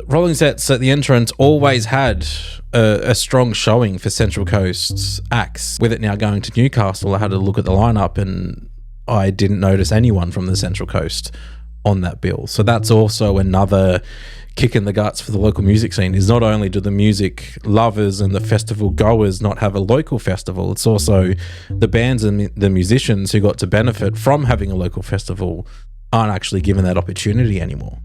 Rolling Sets at the entrance always had a strong showing for Central Coast acts. With it now going to Newcastle, I had a look at the lineup and I didn't notice anyone from the Central Coast on that bill. So that's also another kick in the guts for the local music scene, is not only do the music lovers and the festival goers not have a local festival, it's also the bands and the musicians who got to benefit from having a local festival aren't actually given that opportunity anymore.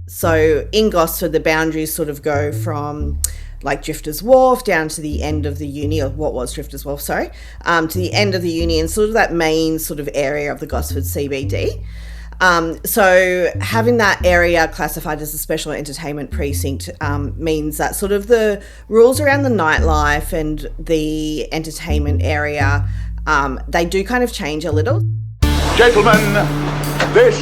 So in Gosford, the boundaries sort of go from like Drifters Wharf down to the end of the uni, or what was Drifters Wharf, to the end of the uni and sort of that main sort of area of the Gosford CBD. So having that area classified as a special entertainment precinct means that sort of the rules around the nightlife and the entertainment area, they do kind of change a little. Gentlemen, this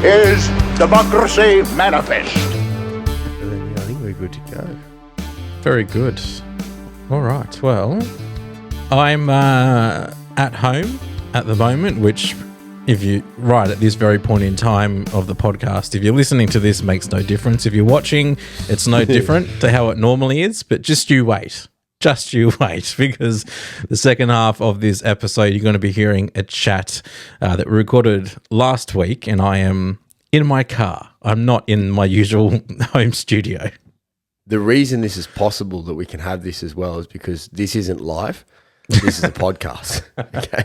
is Democracy Manifest. I think we're good to go. Very good. All right. Well, I'm at home at the moment, which if you right at this very point in time of the podcast, if you're listening to this, makes no difference. If you're watching, it's no different to how it normally is, but just you wait. Just you wait, because the second half of this episode, you're going to be hearing a chat that we recorded last week, and I am in my car. I'm not in my usual home studio. The reason this is possible that we can have this as well is because this isn't live. This is a podcast. Okay.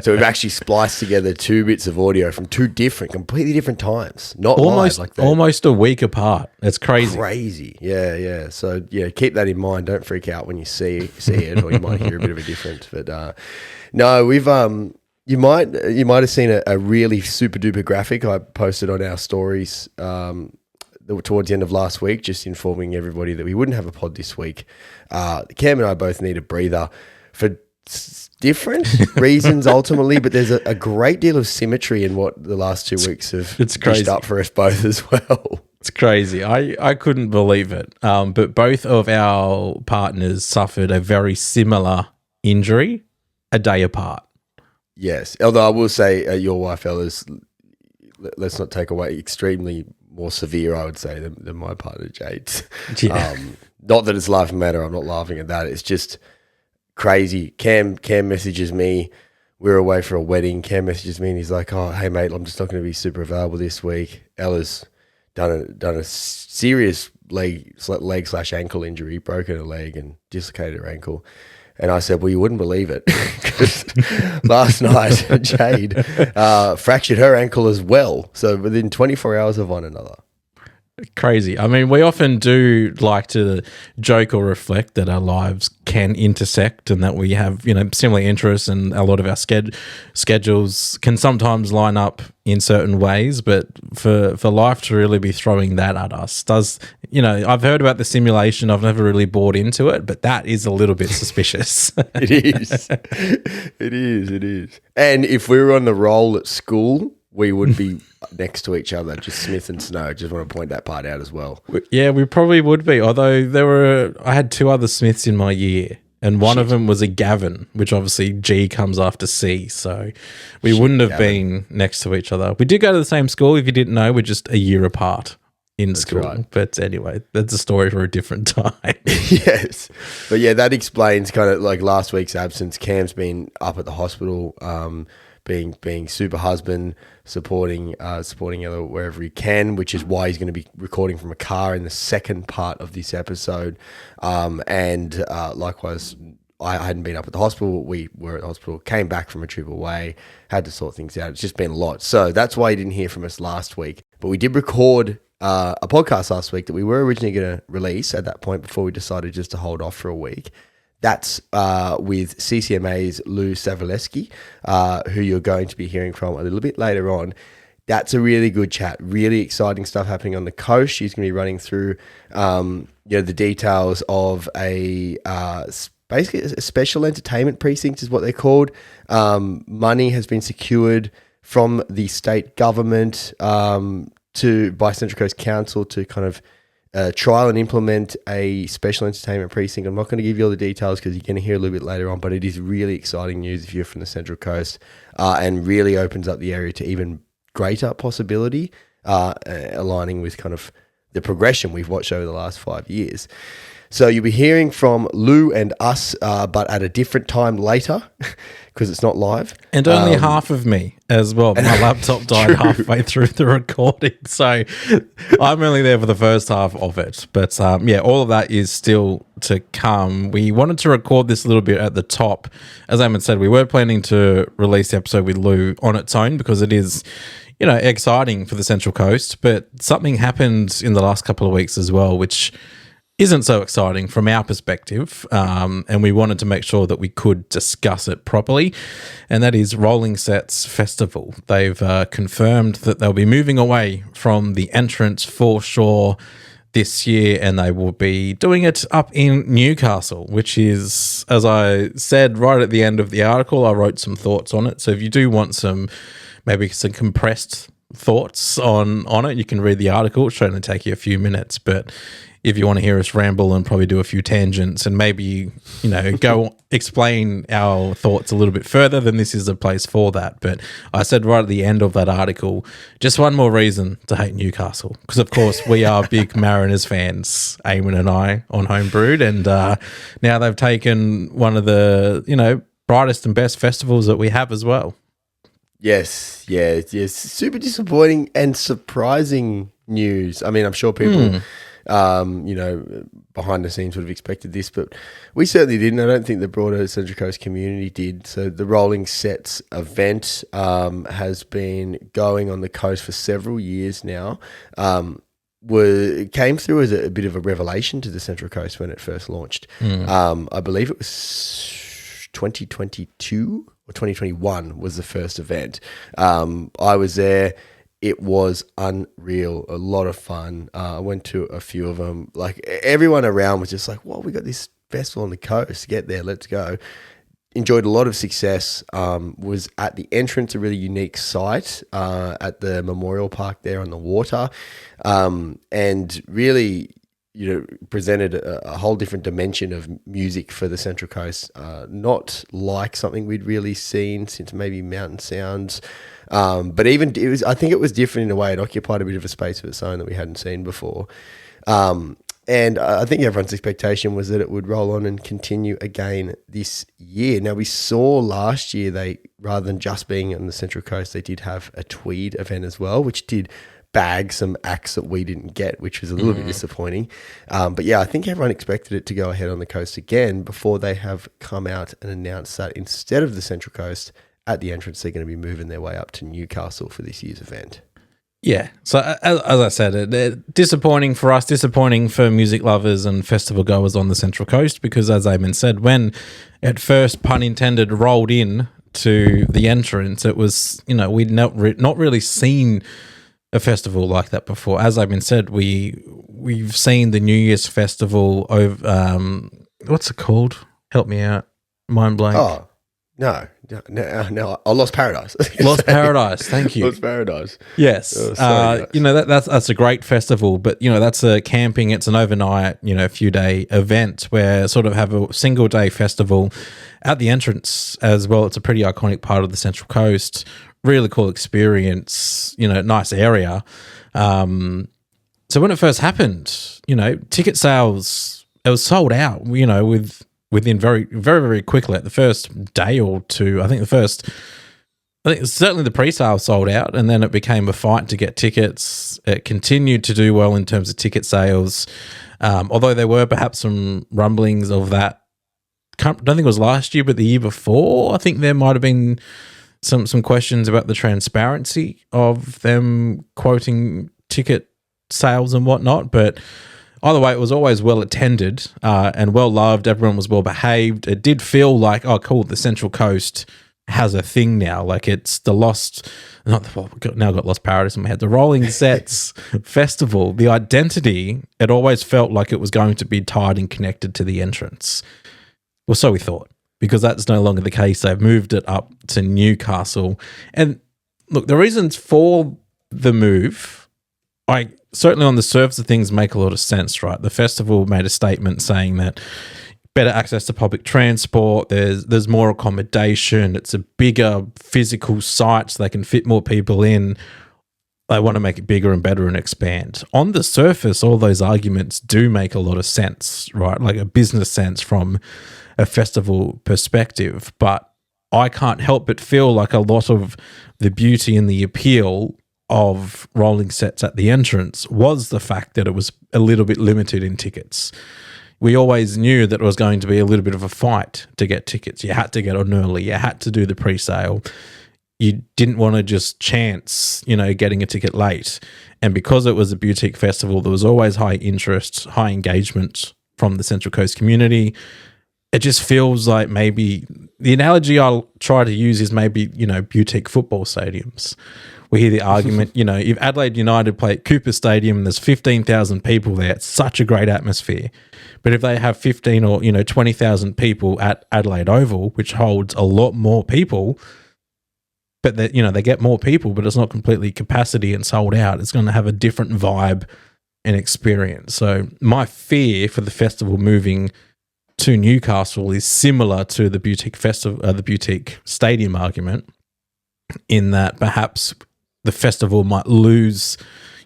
So we've actually spliced together two bits of audio from two completely different times. Not almost live, like that. Almost a week apart. It's crazy. Crazy. Yeah. So keep that in mind. Don't freak out when you see it, or you might hear a bit of a difference. But no, we've you might have seen a really super duper graphic I posted on our stories towards the end of last week, just informing everybody that we wouldn't have a pod this week. Cam and I both need a breather for different reasons ultimately, but there's a great deal of symmetry in what the last 2 weeks have dished up for us both as well. It's crazy. I couldn't believe it. But both of our partners suffered a very similar injury a day apart. Yes. Although I will say your wife, Ella's, let's not take away, extremely more severe, I would say, than my partner Jade's. Yeah. Not that it's laughing matter. I'm not laughing at that. It's just crazy. Cam messages me. We're away for a wedding. Cam messages me and he's like, "Oh, hey mate, I'm just not going to be super available this week." Ella's done a serious leg/ankle injury, broken a leg and dislocated her ankle. And I said, well, you wouldn't believe it. Last night, Jade fractured her ankle as well. So within 24 hours of one another. Crazy. I mean, we often do like to joke or reflect that our lives can intersect and that we have, similar interests, and a lot of our schedules can sometimes line up in certain ways. But for life to really be throwing that at us does, I've heard about the simulation. I've never really bought into it, but that is a little bit suspicious. It is. It is. And if we were on the roll at school, we would be next to each other, just Smith and Snow. Just want to point that part out as well. Yeah, we probably would be. Although I had two other Smiths in my year, and one of them was a Gavin, which obviously G comes after C. So we wouldn't have been next to each other. We did go to the same school. If you didn't know, we're just a year apart in school. Right. But anyway, that's a story for a different time. Yes. But yeah, that explains kind of like last week's absence. Cam's been up at the hospital, being super husband, supporting Ella wherever he can, which is why he's going to be recording from a car in the second part of this episode. And likewise, I hadn't been up at the hospital. We were at the hospital, came back from a trip away, had to sort things out. It's just been a lot. So that's why you didn't hear from us last week. But we did record a podcast last week that we were originally going to release at that point before we decided just to hold off for a week. That's with CCMA's Lou Sawilejskij, who you're going to be hearing from a little bit later on. That's a really good chat, really exciting stuff happening on the coast. She's going to be running through the details of basically a special entertainment precinct is what they're called. Money has been secured from the state government by Central Coast Council to kind of trial and implement a special entertainment precinct. I'm not going to give you all the details because you're going to hear a little bit later on, but it is really exciting news if you're from the Central Coast, and really opens up the area to even greater possibility, aligning with kind of the progression we've watched over the last 5 years. So you'll be hearing from Lou and us, but at a different time later, because it's not live. And only half of me as well. My laptop died halfway through the recording. So I'm only there for the first half of it. But all of that is still to come. We wanted to record this a little bit at the top. As Eamon said, we were planning to release the episode with Lou on its own because it is, exciting for the Central Coast. But something happened in the last couple of weeks as well, which isn't so exciting from our perspective, and we wanted to make sure that we could discuss it properly, and that is Rolling Sets Festival. They've confirmed that they'll be moving away from the entrance foreshore this year, and they will be doing it up in Newcastle, which is, as I said right at the end of the article, I wrote some thoughts on it. So if you do want maybe some compressed thoughts on it, you can read the article. It's only take you a few minutes, but if you want to hear us ramble and probably do a few tangents and maybe, go explain our thoughts a little bit further, then this is a place for that. But I said right at the end of that article, just one more reason to hate Newcastle. Because, of course, we are big Mariners fans, Eamon and I, on Homebrewed. And now they've taken one of the, brightest and best festivals that we have as well. Yes. Super disappointing and surprising news. I mean, I'm sure people... behind the scenes would have expected this, but we certainly didn't. I don't think the broader Central Coast community did. So the Rolling Sets event has been going on the coast for several years now. Came through as a bit of a revelation to the Central Coast when it first launched. I believe it was 2022 or 2021 was the first event. I was there. It was unreal, a lot of fun. I went to a few of them. Like, everyone around was just like, "Well, we got this festival on the coast. Get there, let's go." Enjoyed a lot of success. Was at the entrance, a really unique site at the Memorial Park there on the water, and really, presented a whole different dimension of music for the Central Coast. Not like something we'd really seen since maybe Mountain Sounds. But I think it was different in a way. It occupied a bit of a space of its own that we hadn't seen before. And I think everyone's expectation was that it would roll on and continue again this year. Now, we saw last year rather than just being on the Central Coast, they did have a Tweed event as well, which did bag some acts that we didn't get, which was a little bit disappointing. But yeah, I think everyone expected it to go ahead on the coast again before they have come out and announced that instead of the Central Coast, at the entrance, they're going to be moving their way up to Newcastle for this year's event. Yeah. So as I said, disappointing for us, disappointing for music lovers and festival goers on the Central Coast, because as Eamon said, when it first, pun intended, rolled in to the entrance, it was, we'd not really seen a festival like that before. As Eamon said, we've seen the New Year's festival over, what's it called? Help me out. Mind blank. Oh, no. I Lost Paradise. Lost Paradise, thank you. Lost Paradise. Yes. Sorry, that's a great festival, but, that's a camping, it's an overnight, a few day event where sort of have a single day festival at the entrance as well. It's a pretty iconic part of the Central Coast. Really cool experience, nice area. So when it first happened, ticket sales, it was sold out, within very, very, very quickly. At the first day or two, I think certainly the pre-sale sold out, and then it became a fight to get tickets. It continued to do well in terms of ticket sales, although there were perhaps some rumblings of that. I don't think it was last year, but the year before, I think there might have been some questions about the transparency of them quoting ticket sales and whatnot, but either way, it was always well attended and well loved. Everyone was well behaved. It did feel like, oh, cool, the Central Coast has a thing now. Like, it's the now got Lost Paradise in my head. The Rolling Sets Festival, the identity, it always felt like it was going to be tied and connected to the entrance. Well, so we thought, because that's no longer the case. They've moved it up to Newcastle. And look, the reasons for the move, certainly on the surface of things, make a lot of sense, right? The festival made a statement saying that better access to public transport, there's more accommodation, it's a bigger physical site so they can fit more people in. they want to make it bigger and better and expand. On the surface, all those arguments do make a lot of sense, right? Like a business sense from a festival perspective. But I can't help but feel like a lot of the beauty and the appeal of rolling sets at the entrance was the fact that it was a little bit limited in tickets. We always knew that it was going to be a little bit of a fight to get tickets. You had to get on early. You had to do the pre-sale. You didn't want to just chance, getting a ticket late. And because it was a boutique festival, there was always high interest, high engagement from the Central Coast community. It just feels like maybe the analogy I'll try to use is maybe, boutique football stadiums. We hear the argument, if Adelaide United play at Cooper Stadium and there's 15,000 people there, it's such a great atmosphere. But if they have 15 or, 20,000 people at Adelaide Oval, which holds a lot more people, but they get more people, but it's not completely capacity and sold out. It's going to have a different vibe and experience. So my fear for the festival moving to Newcastle is similar to the boutique festival, the boutique stadium argument, in that perhaps the festival might lose,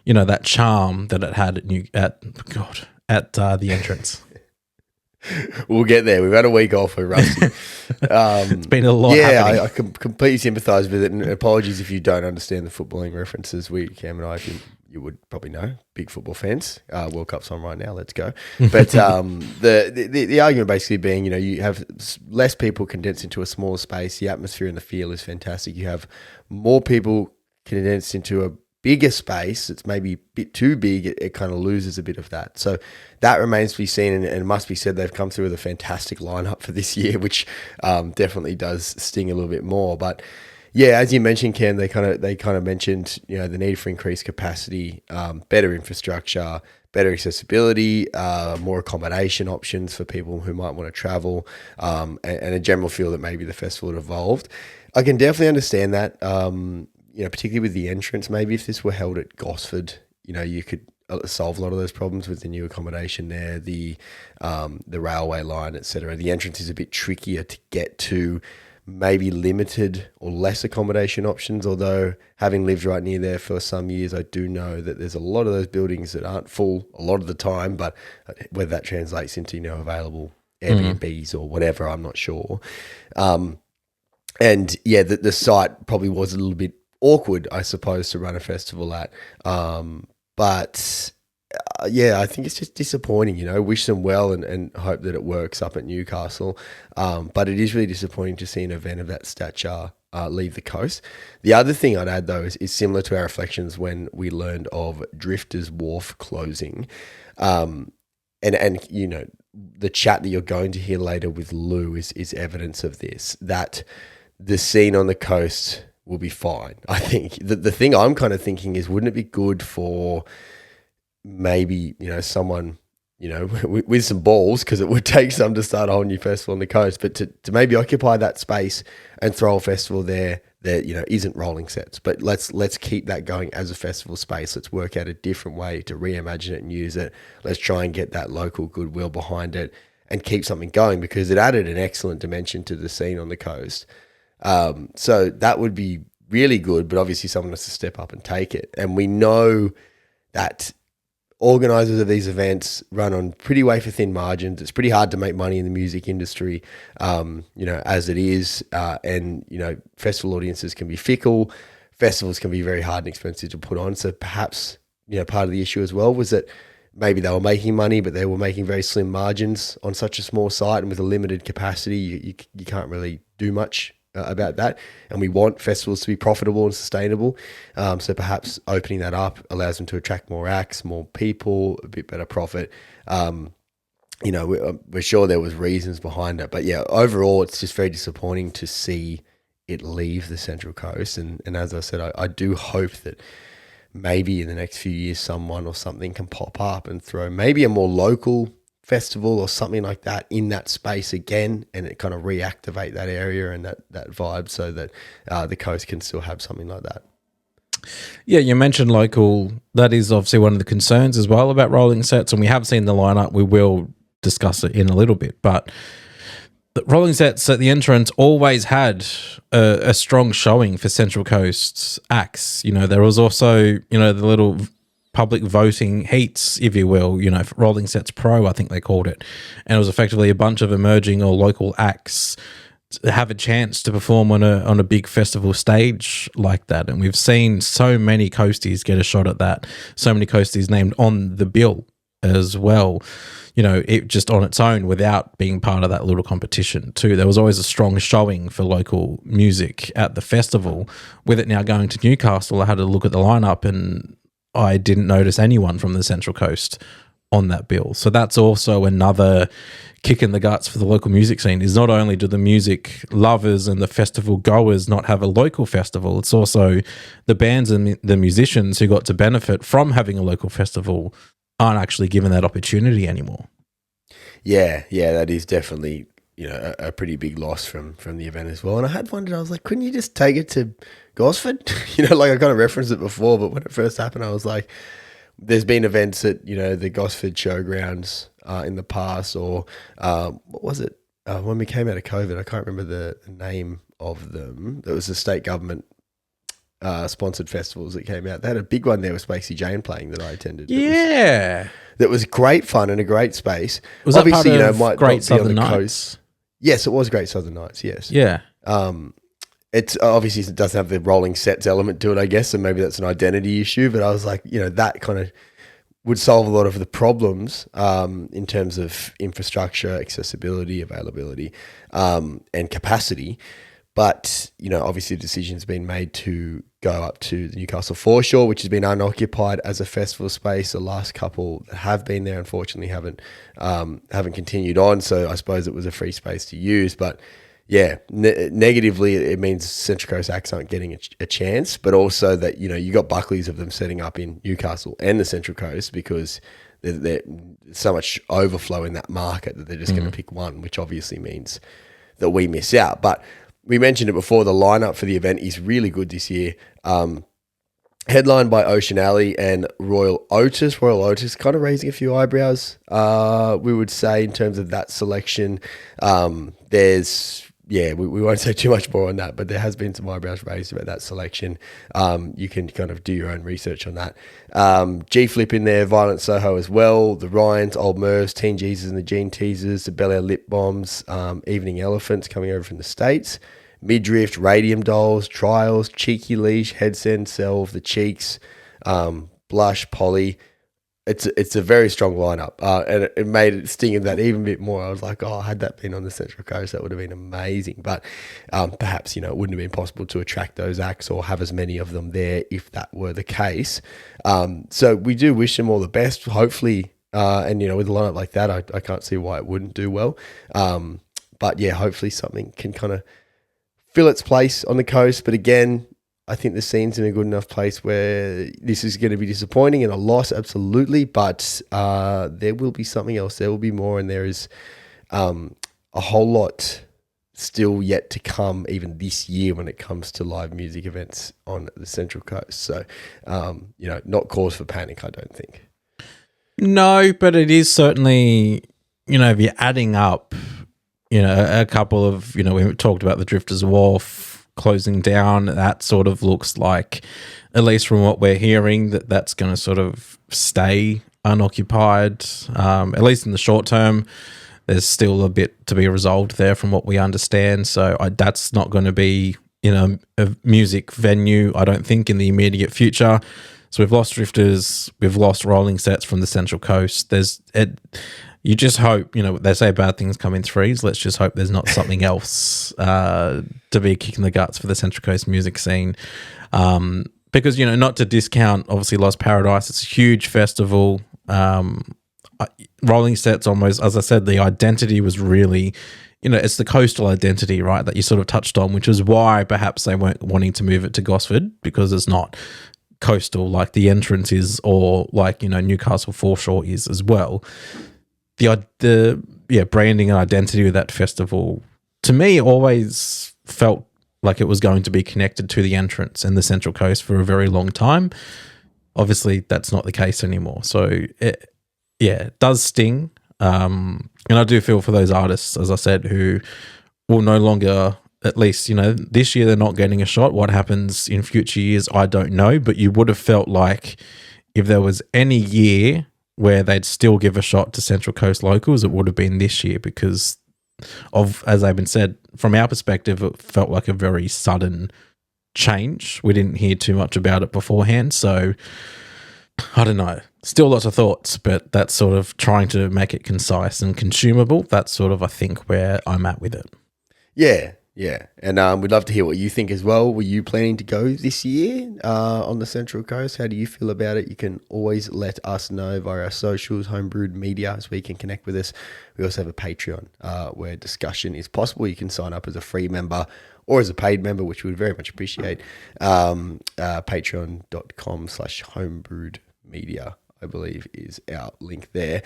that charm that it had at the entrance. We'll get there. We've had a week off with Rusty. It's been a lot. Yeah, I completely sympathise with it. And apologies if you don't understand the footballing references. Cam and I, you would probably know, big football fans. World Cup's on right now. Let's go. But the argument basically being, you have less people condensed into a smaller space. The atmosphere and the feel is fantastic. You have more people condensed into a bigger space. It's maybe a bit too big. It kind of loses a bit of that. So that remains to be seen, and it must be said they've come through with a fantastic lineup for this year, which definitely does sting a little bit more. But yeah, as you mentioned, Ken, they kind of mentioned the need for increased capacity, better infrastructure, better accessibility, more accommodation options for people who might want to travel, and a general feel that maybe the festival had evolved. I can definitely understand that. Particularly with the entrance, maybe if this were held at Gosford, you could solve a lot of those problems with the new accommodation there, the railway line, etc. The entrance is a bit trickier to get to, maybe limited or less accommodation options, although having lived right near there for some years, I do know that there's a lot of those buildings that aren't full a lot of the time, but whether that translates into, available Airbnbs or whatever, I'm not sure. And yeah, the site probably was a little bit awkward, I suppose, to run a festival at. But I think it's just disappointing, wish them well and hope that it works up at Newcastle. But it is really disappointing to see an event of that stature leave the coast. The other thing I'd add, though, is similar to our reflections when we learned of Drifters Wharf closing. And the chat that you're going to hear later with Lou is evidence of this, that the scene on the coast will be fine. I think the thing I'm kind of thinking is, wouldn't it be good for maybe, someone, with some balls, because it would take some to start a whole new festival on the coast, but to maybe occupy that space and throw a festival there that, isn't rolling sets, but let's keep that going as a festival space. Let's work out a different way to reimagine it and use it. Let's try and get that local goodwill behind it and keep something going, because it added an excellent dimension to the scene on the coast. So that would be really good, but obviously someone has to step up and take it. And we know that organisers of these events run on pretty wafer thin margins. It's pretty hard to make money in the music industry, as it is. And festival audiences can be fickle. Festivals can be very hard and expensive to put on. So perhaps, part of the issue as well was that maybe they were making money, but they were making very slim margins on such a small site, and with a limited capacity, you can't really do much about that. And we want festivals to be profitable and sustainable. So perhaps opening that up allows them to attract more acts, more people, a bit better profit. We're sure there was reasons behind it, but yeah, overall, it's just very disappointing to see it leave the Central Coast. And as I said, I do hope that maybe in the next few years, someone or something can pop up and throw maybe a more local festival or something like that in that space again, and it kind of reactivate that area and that vibe, so that the coast can still have something like that. Yeah, you mentioned local. That is obviously one of the concerns as well about rolling sets, and we have seen the lineup. We will discuss it in a little bit, but the rolling sets at the entrance always had a strong showing for Central Coast acts. You know, there was also, you know, the little public voting heats, if you will, you know, for Rolling Sets Pro, I think they called it. And it was effectively a bunch of emerging or local acts to have a chance to perform on a big festival stage like that. And we've seen so many coasties get a shot at that, so many coasties named on the bill as well, you know, it just on its own without being part of that little competition too. There was always a strong showing for local music at the festival. With it now going to Newcastle, I had to look at the lineup and I didn't notice anyone from the Central Coast on that bill. So that's also another kick in the guts for the local music scene, is not only do the music lovers and the festival goers not have a local festival, it's also the bands and the musicians who got to benefit from having a local festival aren't actually given that opportunity anymore. Yeah, that is definitely, you know, a pretty big loss from the event as well. And I had wondered, I was like, couldn't you just take it to Gosford? You know, like I kind of referenced it before, but when it first happened, I was like, there's been events at, you know, the Gosford showgrounds in the past, or what was it? When we came out of COVID, I can't remember the name of them. There was the state government sponsored festivals that came out. They had a big one there with Spacey Jane playing that I attended. Yeah. That was great fun and a great space. Was obviously, that part of Great Southern Nights? Coast. Yes, it was Great Southern Nights, yes. Yeah. It's obviously it doesn't have the rolling sets element to it, I guess, so maybe that's an identity issue, but I was like, you know, that kind of would solve a lot of the problems in terms of infrastructure, accessibility, availability, and capacity. But, you know, obviously the decision's been made to go up to the Newcastle foreshore, which has been unoccupied as a festival space. The last couple that have been there, unfortunately, haven't continued on. So I suppose it was a free space to use. But yeah, negatively, it means Central Coast acts aren't getting a chance, but also that, you know, you got Buckleys of them setting up in Newcastle and the Central Coast because there's so much overflow in that market that they're just going to pick one, which obviously means that we miss out. But we mentioned it before, the lineup for the event is really good this year. Headlined by Ocean Alley and Royal Otis. Royal Otis kind of raising a few eyebrows, we would say, in terms of that selection. We won't say too much more on that, but there has been some eyebrows raised about that selection. You can kind of do your own research on that. G-Flip in there, Violent Soho as well, the Ryans, Old Mervs, Teen Jesus and the Gene Teasers, the Bel Air Lip Bombs, Evening Elephants coming over from the States, Midriff, Radium Dolls, Trials, Cheeky Leash, Headsend, Selve, The Cheeks, Blush, Polly. It's a very strong lineup, and it made it sting that even a bit more. I was like, oh, had that been on the Central Coast, that would have been amazing. But perhaps, you know, it wouldn't have been possible to attract those acts or have as many of them there if that were the case. So we do wish them all the best, hopefully. And, you know, with a lineup like that, I can't see why it wouldn't do well. But yeah, hopefully something can kind of fill its place on the coast. But again, I think the scene's in a good enough place where this is going to be disappointing and a loss, absolutely. But there will be something else. There will be more, and there is a whole lot still yet to come, even this year, when it comes to live music events on the Central Coast. So, you know, not cause for panic, I don't think. No, but it is certainly, you know, if you're adding up, you know, a couple of, you know, we talked about the Drifters Wharf closing down. That sort of looks like, at least from what we're hearing, that's going to sort of stay unoccupied, at least in the short term. There's still a bit to be resolved there from what we understand. So that's not going to be, you know, a music venue, I don't think, in the immediate future. So we've lost Drifters, we've lost rolling sets from the Central Coast. You just hope, you know, they say bad things come in threes. Let's just hope there's not something else to be a kick in the guts for the Central Coast music scene. Because, you know, not to discount, obviously, Lost Paradise. It's a huge festival. Rolling sets almost, as I said, the identity was really, you know, it's the coastal identity, right, that you sort of touched on, which is why perhaps they weren't wanting to move it to Gosford, because it's not coastal like the entrance is, or like, you know, Newcastle foreshore is as well. The branding and identity of that festival, to me, always felt like it was going to be connected to the entrance and the Central Coast for a very long time. Obviously, that's not the case anymore. So, it does sting. And I do feel for those artists, as I said, who will no longer, at least, this year they're not getting a shot. What happens in future years, I don't know. But you would have felt like if there was any year where they'd still give a shot to Central Coast locals, it would have been this year because of, as I've been said, from our perspective, it felt like a very sudden change. We didn't hear too much about it beforehand. So I don't know. Still lots of thoughts, but that's sort of trying to make it concise and consumable. That's sort of, I think, where I'm at with it. Yeah. And we'd love to hear what you think as well. Were you planning to go this year on the Central Coast? How do you feel about it? You can always let us know via our socials, Homebrewed Media, so we can connect with us. We also have a Patreon where discussion is possible. You can sign up as a free member or as a paid member, which we would very much appreciate. Patreon.com/homebrewedmedia, I believe, is our link there.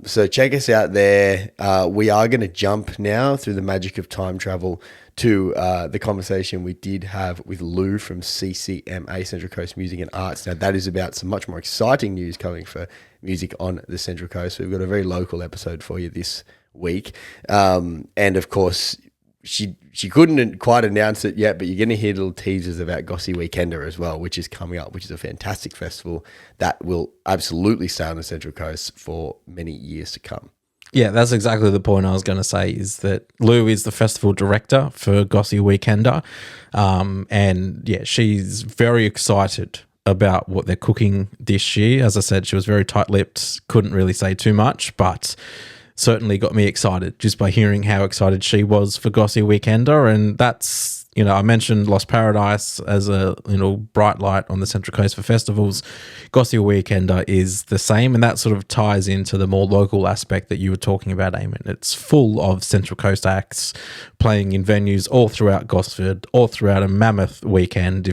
So check us out there. We are going to jump now through the magic of time travel to the conversation we did have with Lou from CCMA, Central Coast Music and Arts. Now, that is about some much more exciting news coming for music on the Central Coast. We've got a very local episode for you this week. And, of course, she couldn't quite announce it yet, but you're going to hear little teasers about Gossy Weekender as well, which is coming up, which is a fantastic festival that will absolutely stay on the Central Coast for many years to come. Yeah, that's exactly the point I was going to say, is that Lou is the festival director for Gossy Weekender. And yeah, she's very excited about what they're cooking this year. As I said, she was very tight-lipped, couldn't really say too much, but certainly got me excited just by hearing how excited she was for Gossy Weekender. And that's, I mentioned Lost Paradise as a bright light on the Central Coast for festivals. Gossy Weekender is the same, and that sort of ties into the more local aspect that you were talking about, Eamon. It's full of Central Coast acts playing in venues all throughout Gosford, all throughout a mammoth weekend.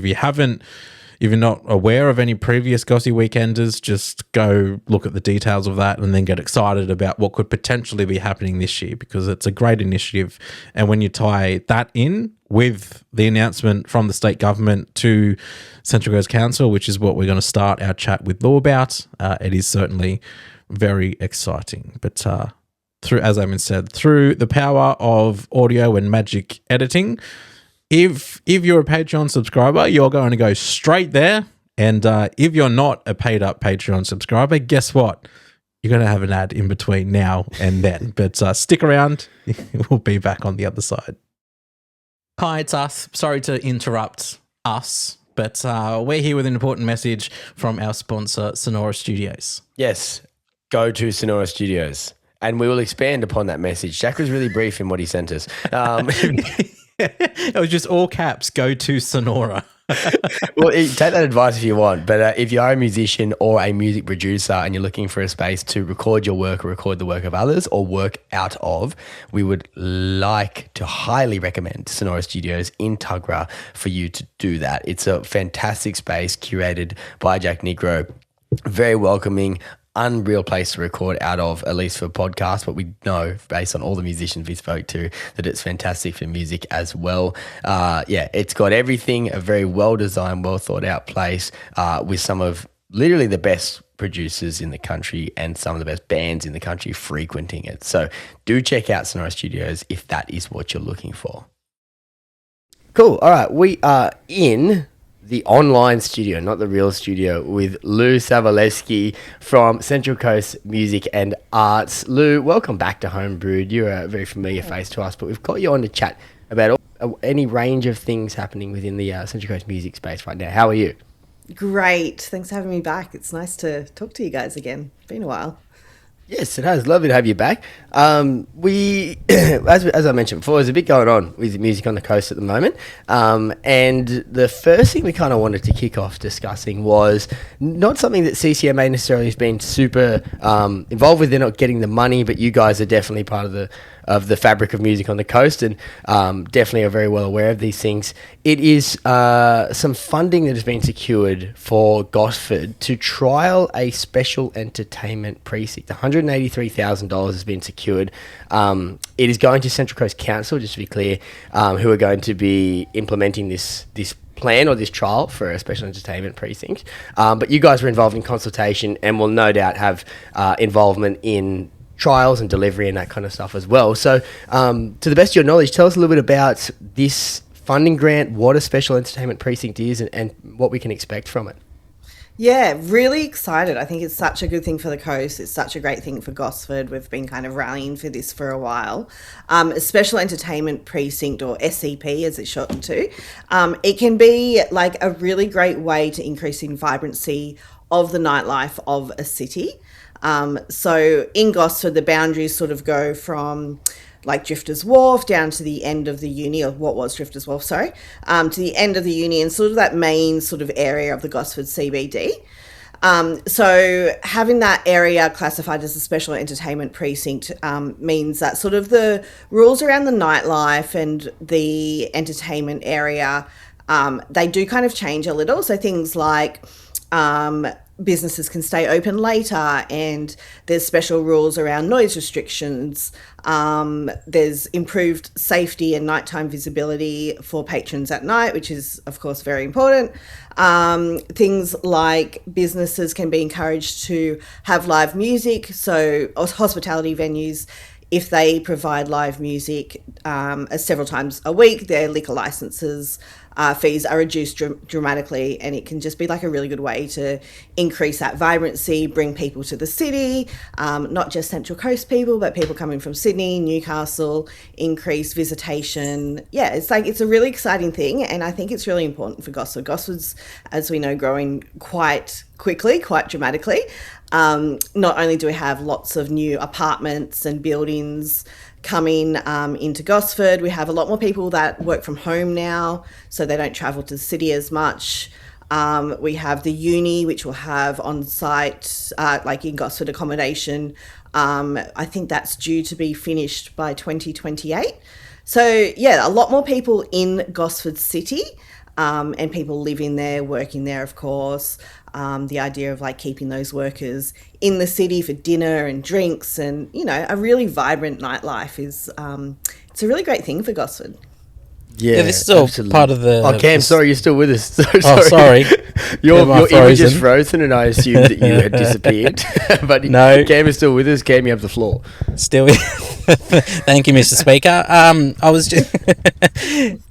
If you're not aware of any previous Gossy Weekenders, just go look at the details of that and then get excited about what could potentially be happening this year, because it's a great initiative. And when you tie that in with the announcement from the state government to Central Coast Council, which is what we're going to start our chat with Lou about, it is certainly very exciting. But through the power of audio and magic editing, If you're a Patreon subscriber, you're going to go straight there. And if you're not a paid up Patreon subscriber, guess what? You're going to have an ad in between now and then. But stick around. We'll be back on the other side. Hi, it's us. Sorry to interrupt us, but we're here with an important message from our sponsor, Sonora Studios. Yes, go to Sonora Studios. And we will expand upon that message. Jack was really brief in what he sent us. It was just all caps, go to Sonora. Well, take that advice if you want. But if you are a musician or a music producer and you're looking for a space to record your work or record the work of others or work out of, we would like to highly recommend Sonora Studios in Tuggerah for you to do that. It's a fantastic space curated by Jack Negro. Very welcoming, unreal place to record out of, at least for podcasts, but we know based on all the musicians we spoke to that it's fantastic for music as well. It's got everything, a very well-designed, well-thought-out place with some of literally the best producers in the country and some of the best bands in the country frequenting it. So do check out Sonora Studios if that is what you're looking for. Cool. All right. We are in the online studio, not the real studio, with Lou Sawilejskij from Central Coast Music and Arts. Lou, welcome back to Homebrewed. You're a very familiar face to us, but we've got you on to chat about any range of things happening within the Central Coast music space right now. How are you? Great. Thanks for having me back. It's nice to talk to you guys again. Been a while. Yes, it has. Lovely to have you back. We, as I mentioned before, there's a bit going on with music on the coast at the moment. And the first thing we kind of wanted to kick off discussing was not something that CCMA necessarily has been super involved with. They're not getting the money, but you guys are definitely part of the fabric of music on the coast, and definitely are very well aware of these things. It is some funding that has been secured for Gosford to trial a special entertainment precinct. $183,000 has been secured. It is going to Central Coast Council, just to be clear, who are going to be implementing this plan or this trial for a special entertainment precinct. But you guys were involved in consultation and will no doubt have involvement in trials and delivery and that kind of stuff as well. So, to the best of your knowledge, tell us a little bit about this funding grant, what a Special Entertainment Precinct is, and what we can expect from it. Yeah, really excited. I think it's such a good thing for the coast. It's such a great thing for Gosford. We've been kind of rallying for this for a while. A Special Entertainment Precinct, or SEP as it's shortened to, it can be like a really great way to increasing vibrancy of the nightlife of a city. So in Gosford, the boundaries sort of go from like Drifters Wharf down to the end of the uni, or what was Drifters Wharf, sorry, to the end of the uni and sort of that main sort of area of the Gosford CBD. So having that area classified as a Special Entertainment Precinct means that sort of the rules around the nightlife and the entertainment area, they do kind of change a little. So things like businesses can stay open later, and there's special rules around noise restrictions. There's improved safety and nighttime visibility for patrons at night, which is, of course, very important. Things like businesses can be encouraged to have live music. So hospitality venues, if they provide live music several times a week, their liquor licenses fees are reduced dramatically, and it can just be like a really good way to increase that vibrancy, bring people to the city, not just Central Coast people, but people coming from Sydney, Newcastle, increase visitation. Yeah, it's a really exciting thing, and I think it's really important for Gosford. Gosford's, as we know, growing quite quickly, quite dramatically. Not only do we have lots of new apartments and buildings coming into Gosford, we have a lot more people that work from home now, so they don't travel to the city as much. We have the uni, which will have on-site, like in Gosford, accommodation. I think that's due to be finished by 2028. So yeah, a lot more people in Gosford City, and people living there, working there, of course. The idea of like keeping those workers in the city for dinner and drinks and, you know, a really vibrant nightlife is, it's a really great thing for Gosford. Yeah, this is all absolutely part of the... Oh, Cam, sorry, you're still with us. Sorry. Your image is frozen, and I assumed that you had disappeared. But no, Cam is still with us. Cam, you have the floor. Still with... Thank you, Mr. Speaker. I was just...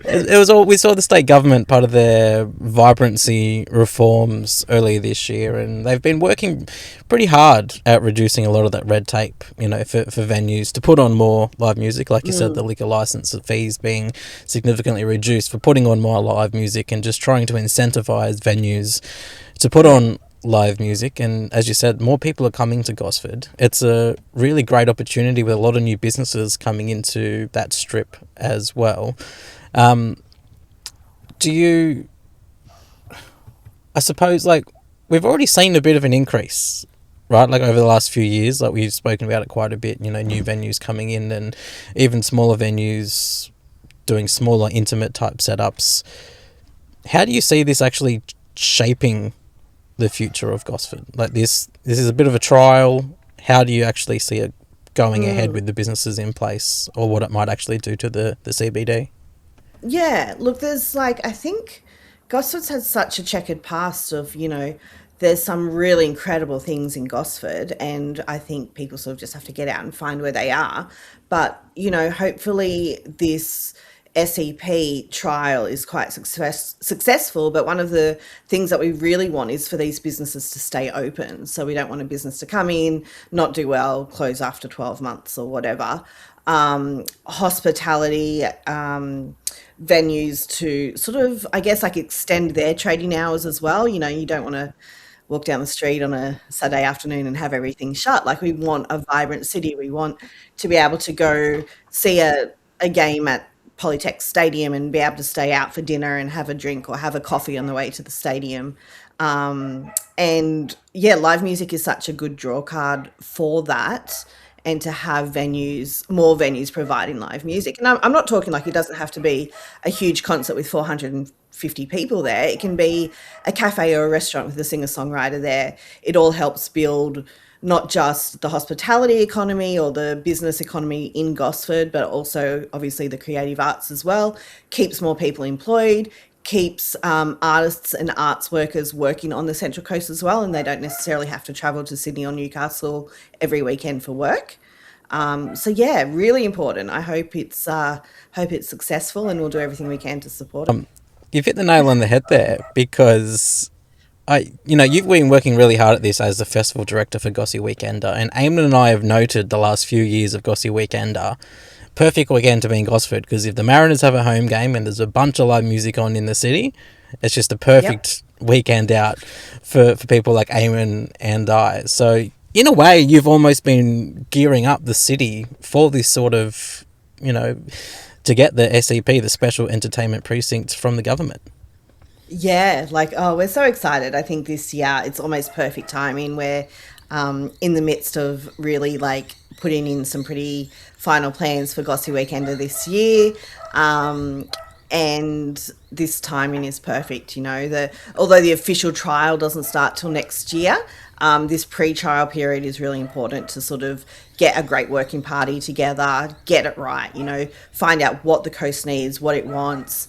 it was all... We saw the state government part of their vibrancy reforms earlier this year, and they've been working pretty hard at reducing a lot of that red tape, you know, for venues to put on more live music. Like you said, the liquor license fees being significantly reduced for putting on more live music, and just trying to incentivize venues to put on live music. And as you said, more people are coming to Gosford. It's a really great opportunity with a lot of new businesses coming into that strip as well. Do you, I suppose, like, we've already seen a bit of an increase, right? Like over the last few years, like we've spoken about it quite a bit, you know, new venues coming in and even smaller venues doing smaller, intimate type setups. How do you see this actually shaping the future of Gosford? Like this is a bit of a trial. How do you actually see it going ahead with the businesses in place, or what it might actually do to the CBD? Yeah, look, there's like, I think Gosford's had such a checkered past of, you know, there's some really incredible things in Gosford, and I think people sort of just have to get out and find where they are. But, you know, hopefully this SEP trial is quite successful, but one of the things that we really want is for these businesses to stay open. So we don't want a business to come in, not do well, close after 12 months or whatever. Hospitality venues to sort of, I guess, like extend their trading hours as well. You know, you don't want to walk down the street on a Saturday afternoon and have everything shut. Like, we want a vibrant city. We want to be able to go see a game at Polytech Stadium and be able to stay out for dinner and have a drink or have a coffee on the way to the stadium. And yeah, live music is such a good draw card for that, and to have venues, more venues providing live music. And I'm not talking like it doesn't have to be a huge concert with 450 people there. It can be a cafe or a restaurant with a singer-songwriter there. It all helps build not just the hospitality economy or the business economy in Gosford, but also obviously the creative arts as well. Keeps more people employed, keeps artists and arts workers working on the Central Coast as well, and they don't necessarily have to travel to Sydney or Newcastle every weekend for work. So yeah, really important. I hope it's successful, and we'll do everything we can to support it. You've hit the nail on the head there, because you've been working really hard at this as the festival director for Gossy Weekender, and Eamon and I have noted the last few years of Gossy Weekender. Perfect weekend to be in Gosford, because if the Mariners have a home game and there's a bunch of live music on in the city, it's just a perfect weekend out for people like Eamon and I. So in a way, you've almost been gearing up the city for this sort of, to get the SEP, the Special Entertainment Precinct, from the government. Yeah, we're so excited. I think this year it's almost perfect timing. We're in the midst of really putting in some pretty final plans for Gossy Weekender this year. And this timing is perfect, although the official trial doesn't start till next year, this pre-trial period is really important to sort of get a great working party together, get it right, find out what the coast needs, what it wants,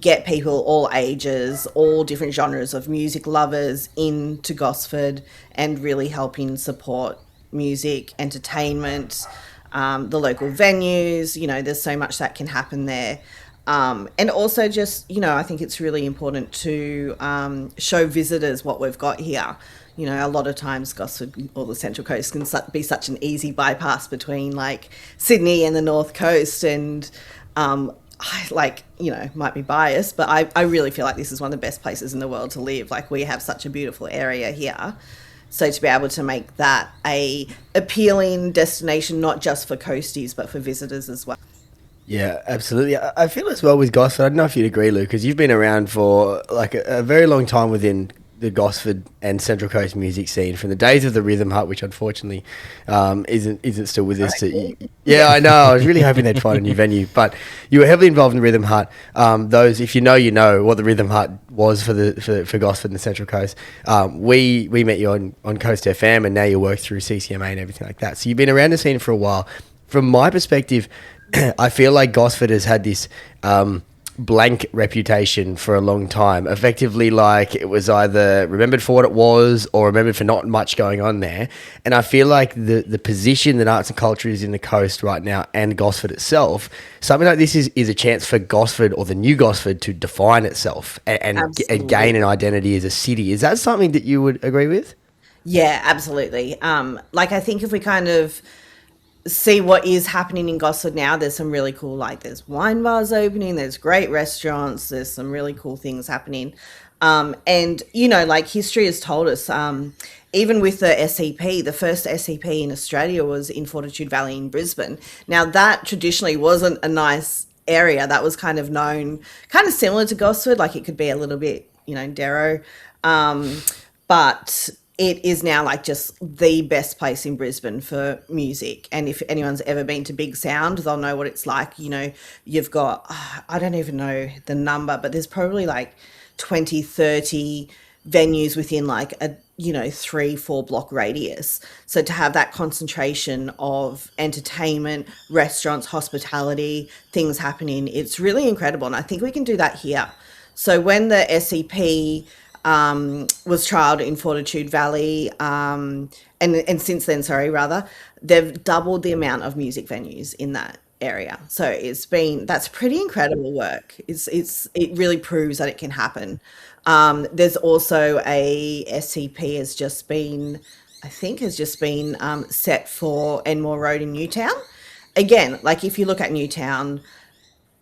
get people all ages, all different genres of music lovers into Gosford, and really helping support music, entertainment, the local venues. There's so much that can happen there. And also just, I think it's really important to show visitors what we've got here. A lot of times Gosford or the Central Coast can be such an easy bypass between Sydney and the North Coast, and I might be biased, but I really feel like this is one of the best places in the world to live. We have such a beautiful area here. So to be able to make that a appealing destination, not just for coasties, but for visitors as well. Yeah, absolutely. I feel as well with Gosford, I don't know if you'd agree, Lou, because you've been around for a very long time within the Gosford and Central Coast music scene, from the days of the Rhythm Hut, which unfortunately isn't still with us. Yeah, I know. I was really hoping they'd find a new venue, but you were heavily involved in the Rhythm Hut. Those, if you know what the Rhythm Hut was for Gosford and the Central Coast. We met you on Coast FM, and now you work through CCMA and everything like that. So you've been around the scene for a while. From my perspective, I feel like Gosford has had this blank reputation for a long time. Effectively, it was either remembered for what it was or remembered for not much going on there. And I feel like the position that arts and culture is in the coast right now, and Gosford itself, something like this is a chance for Gosford, or the new Gosford, to define itself and gain an identity as a city. Is that something that you would agree with? Yeah, absolutely. I think if we kind of see what is happening in Gosford now, there's some really cool, there's wine bars opening, there's great restaurants, there's some really cool things happening. And, history has told us, even with the SEP, the first SEP in Australia was in Fortitude Valley in Brisbane. Now, that traditionally wasn't a nice area. That was kind of known, kind of similar to Gosford, it could be a little bit, Darrow. But it is now just the best place in Brisbane for music. And if anyone's ever been to Big Sound, they'll know what it's like. You've got, I don't even know the number, but there's probably 20, 30 venues within a 3-4 block radius. So to have that concentration of entertainment, restaurants, hospitality, things happening, it's really incredible. And I think we can do that here. So when the SEP was trialled in Fortitude Valley, and since then, they've doubled the amount of music venues in that area. So that's pretty incredible work. It really proves that it can happen. There's also a SCP has just been set for Enmore Road in Newtown. Again, if you look at Newtown,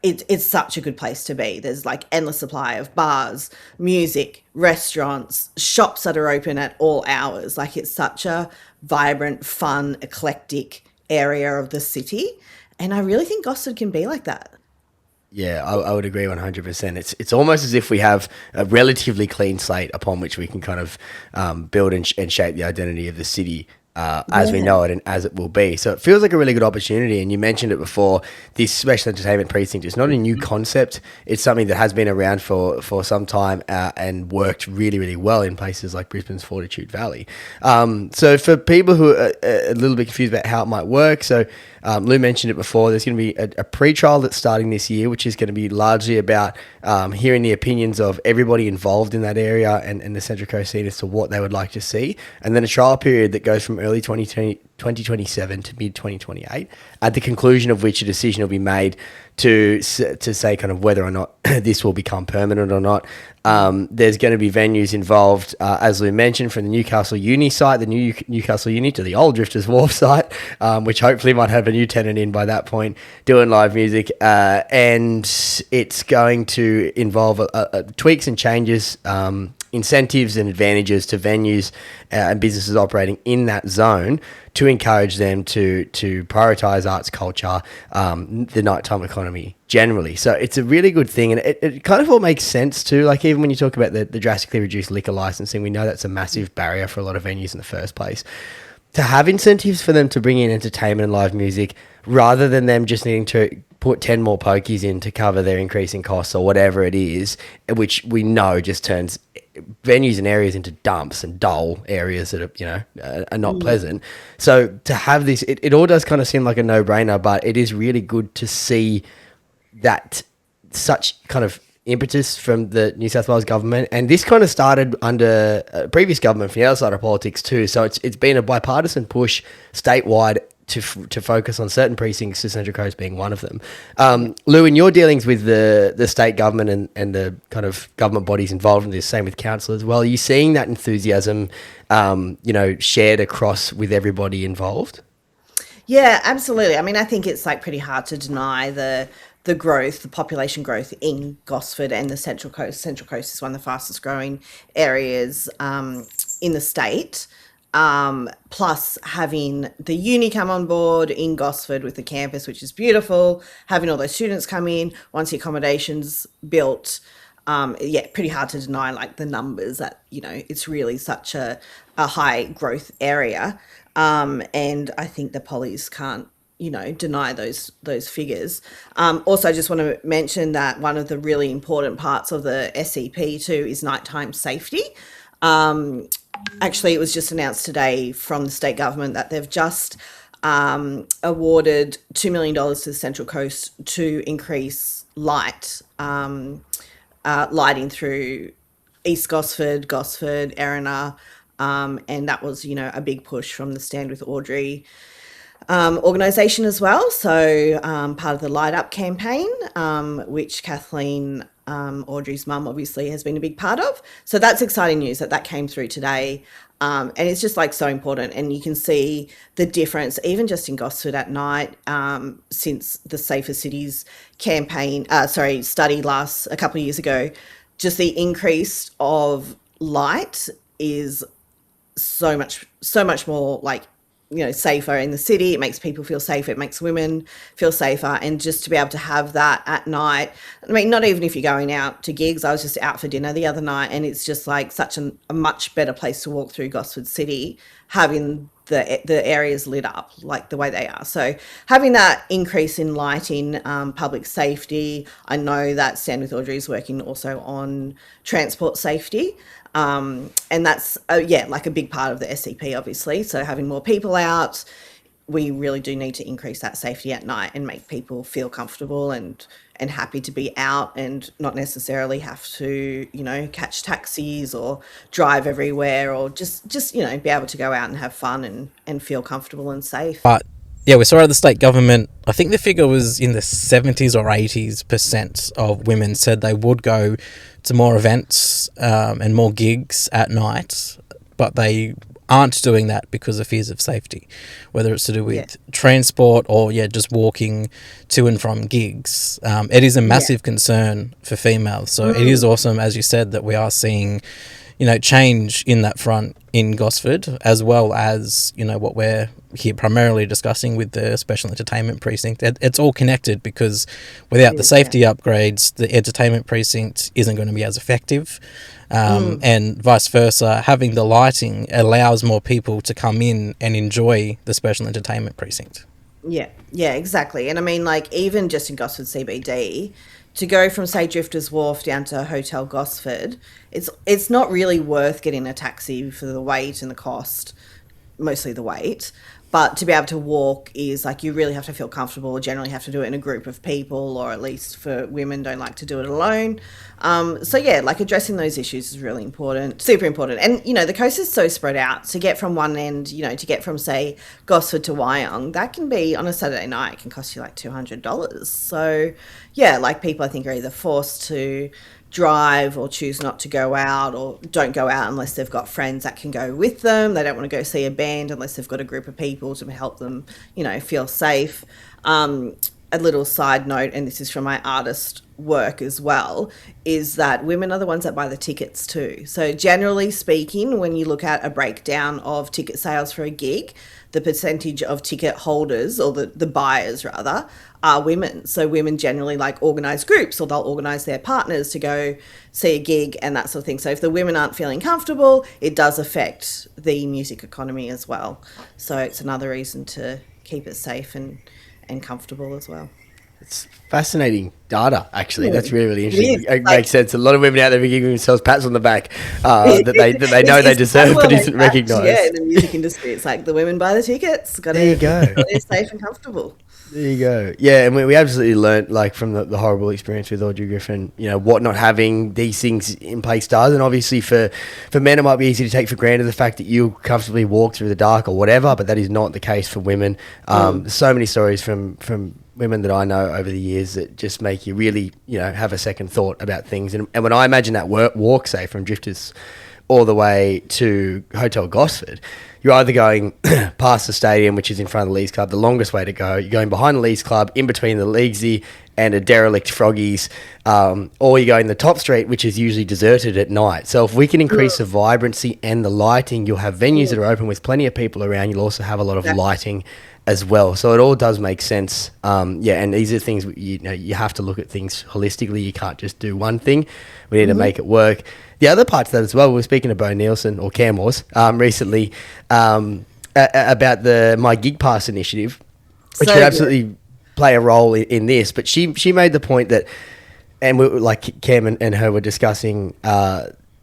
it's such a good place to be. There's endless supply of bars, music, restaurants, shops that are open at all hours. It's such a vibrant, fun, eclectic area of the city. And I really think Gosford can be like that. Yeah, I would agree 100%. It's almost as if we have a relatively clean slate upon which we can kind of build and shape the identity of the city as we know it and as it will be. So it feels like a really good opportunity. And you mentioned it before, this Special Entertainment Precinct is not a new concept. It's something that has been around for some time and worked really, really well in places like Brisbane's Fortitude Valley. So for people who are a little bit confused about how it might work, so Lou mentioned it before, there's going to be a pre-trial that's starting this year, which is going to be largely about hearing the opinions of everybody involved in that area and the Central Coast scene as to what they would like to see. And then a trial period that goes from early 2020 2027 to mid-2028, at the conclusion of which a decision will be made to say kind of whether or not this will become permanent or not. There's going to be venues involved, as Lou mentioned, from the Newcastle Uni site, the new Newcastle Uni, to the old Drifters Wharf site, which hopefully might have a new tenant in by that point, doing live music. And it's going to involve tweaks and changes, incentives and advantages to venues and businesses operating in that zone to encourage them to prioritise arts, culture, the nighttime economy generally. So it's a really good thing, and it kind of all makes sense too. Like, even when you talk about the drastically reduced liquor licensing, we know that's a massive barrier for a lot of venues in the first place. To have incentives for them to bring in entertainment and live music, rather than them just needing to put 10 more pokies in to cover their increasing costs or whatever it is, which we know just turns venues and areas into dumps and dull areas that are not pleasant. So to have this, it all does kind of seem like a no-brainer, but it is really good to see that such kind of impetus from the New South Wales government. And this kind of started under a previous government from the other side of politics too. So it's been a bipartisan push statewide to focus on certain precincts, to Central Coast being one of them. Lou, in your dealings with the state government and the kind of government bodies involved in this, same with council as well, are you seeing that enthusiasm, shared across with everybody involved? Yeah, absolutely. I mean, I think it's like pretty hard to deny the growth, the population growth in Gosford and the Central Coast. Central Coast is one of the fastest growing areas in the state. Plus having the uni come on board in Gosford with the campus, which is beautiful, having all those students come in, once the accommodation's built, pretty hard to deny like the numbers that, it's really such a high growth area. And I think the pollies can't, deny those figures. Also, I just want to mention that one of the really important parts of the SEP too is nighttime safety. Actually, it was just announced today from the state government that they've just awarded $2 million to the Central Coast to increase lighting through East Gosford, Erina, and that was, a big push from the Stand With Audrey organisation as well. So part of the Light Up campaign, which Kathleen, Audrey's mum, obviously has been a big part of. So that's exciting news that came through today. And it's just like so important. And you can see the difference, even just in Gosford at night, since the Safer Cities campaign, study a couple of years ago, just the increase of light is so much more like, safer in the city. It makes people feel safer. It makes women feel safer. And just to be able to have that at night, I mean, not even if you're going out to gigs. I was just out for dinner the other night, and it's just like such a much better place to walk through Gosford City, having the areas lit up like the way they are. So having that increase in lighting, public safety. I know that Stand With Audrey is working also on transport safety. And that's, like a big part of the SCP, obviously. So having more people out, we really do need to increase that safety at night and make people feel comfortable and happy to be out and not necessarily have to, catch taxis or drive everywhere, or just be able to go out and have fun and feel comfortable and safe. But yeah, we saw at the state government, I think the figure was in the 70s or 80s% of women said they would go to more events and more gigs at night, but they aren't doing that because of fears of safety, whether it's to do with transport or just walking to and from gigs. It is a massive concern for females. So it is awesome, as you said, that we are seeing change in that front in Gosford, as well as, what we're here primarily discussing with the Special Entertainment Precinct. It's all connected, because without the safety upgrades, the entertainment precinct isn't going to be as effective. And vice versa, having the lighting allows more people to come in and enjoy the Special Entertainment Precinct. Yeah, exactly. And I mean, like, even just in Gosford CBD, to go from, say, Drifters Wharf down to Hotel Gosford, it's not really worth getting a taxi for the wait and the cost, mostly the wait. But to be able to walk is like, you really have to feel comfortable, generally have to do it in a group of people, or at least for women don't like to do it alone. So yeah, like addressing those issues is really important, super important. And, you know, the coast is so spread out. To get from one end, you know, to get from, say, Gosford to Wyong, that can be, on a Saturday night, it can cost you like $200. So yeah, like people I think are either forced to drive or choose not to go out, or don't go out unless they've got friends that can go with them. They don't want to go see a band unless they've got a group of people to help them, you know, feel safe. A little side note, and this is from my artist work as well, is that women are the ones that buy the tickets too. So generally speaking, when you look at a breakdown of ticket sales for a gig, the percentage of ticket holders, or the buyers rather, are women. So women generally like organise groups, or they'll organise their partners to go see a gig and that sort of thing. So if the women aren't feeling comfortable, it does affect the music economy as well. So it's another reason to keep it safe and comfortable as well. It's fascinating data, actually. That's really, really It interesting. is. It Like, makes sense. A lot of women out there are giving themselves pats on the back that they know they deserve, but isn't recognised. Yeah, in the music industry, it's like the women buy the tickets. There you go. They're safe and comfortable. There you go. Yeah, and we absolutely learnt, like, from the horrible experience with Audrey Griffin, you know, what not having these things in place does. And obviously for men, it might be easy to take for granted the fact that you comfortably walk through the dark or whatever, but that is not the case for women. So many stories from women that I know over the years that just make you really, you know, have a second thought about things. And when I imagine that walk, say, from Drifters all the way to Hotel Gosford, you're either going past the stadium, which is in front of the Leagues Club, the longest way to go. You're going behind the Leagues Club, in between the Leaguesy and a derelict Froggies, or you're going the top street, which is usually deserted at night. So if we can increase the vibrancy and the lighting, you'll have venues that are open with plenty of people around. You'll also have a lot of lighting as well. So it all does make sense. And these are things, you know, you have to look at things holistically. You can't just do one thing. We need to make it work. The other part to that as well, we were speaking to Bo Nielsen, or Cam was, recently, about the My Gig Pass initiative, which So could absolutely play a role in this. But she made the point that, and we, like Cam and her were discussing